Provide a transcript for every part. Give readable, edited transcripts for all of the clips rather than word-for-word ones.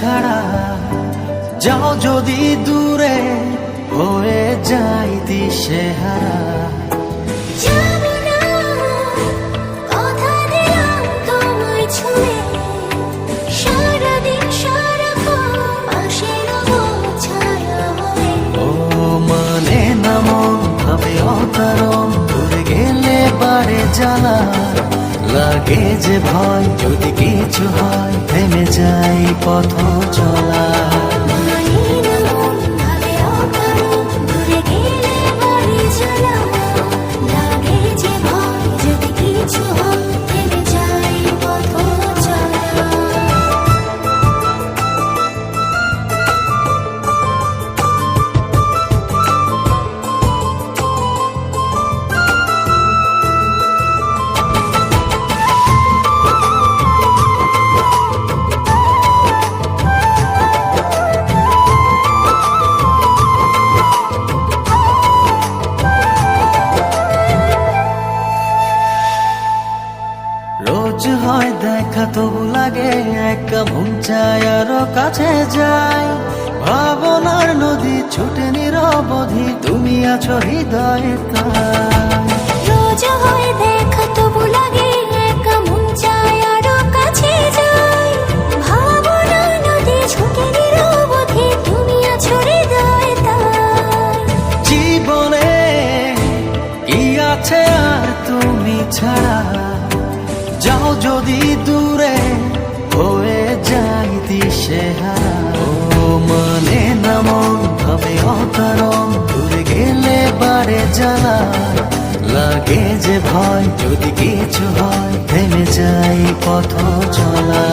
ছাড়া যাও যদি দূরে হয়ে যাই দিশেহারা। ও মানে না মন ভাবে অকারণ, দূরে গেলে বাড়ে জ্বালা লাগে যে ভয়, যদি কিছু হয় থেমে যাই পথ চলা। রোজ হয় দেখা তবু লাগে একা, মন চায় আরো কাছে যাই। ভাবনার নদী ছুটে নিরবধি, তুমি আছো হৃদয়ে তাই। রোজ হয় দেখা তবু লাগে একা, মন চায় আরো কাছে যাই। ভাবনার নদী ছুটে নিরবধি, তুমি আছো হৃদয়ে তাই। জীবনে কি আছে আর তুমি ছাড়া, যাও যদি দূরে হয়ে যাই দিশেহারা। ও মানে না মন ভাবে অকারণ, দূরে গেলে বাড়ে জ্বালা লাগে যে ভয়, যদি কিছু হয় থেমে যাই পথ চলা।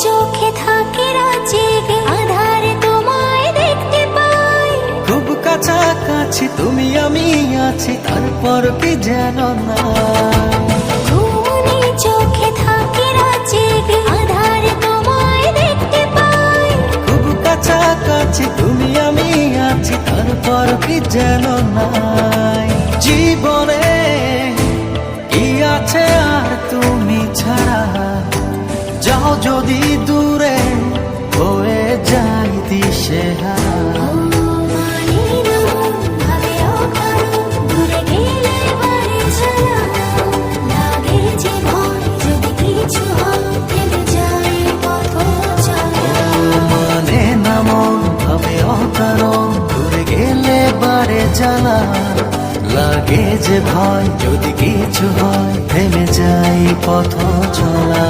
চোখে থাকে জেগে আধার তোমায় দেখতে পাই। খুব কাছাকাছি তুমি আমি আছি, তারপর কি যেন না। ঘুমনে চোখে থাকে জেগে আধার তোমায় দেখতে পাই। খুব কাছাকাছি তুমি আমি আছি, তারপর কি যেন নাই। জীবনে কি আছে আর তুমি ছাড়া, যাও যদি দূরে হয়ে যাই দিশেহারা। মানে না মন ভাবে অকারণ, দূরে গেলে বাড়ে জ্বালা লাগে যে ভয়, যদি কিছু হয় থেমে যাই পথ চলা।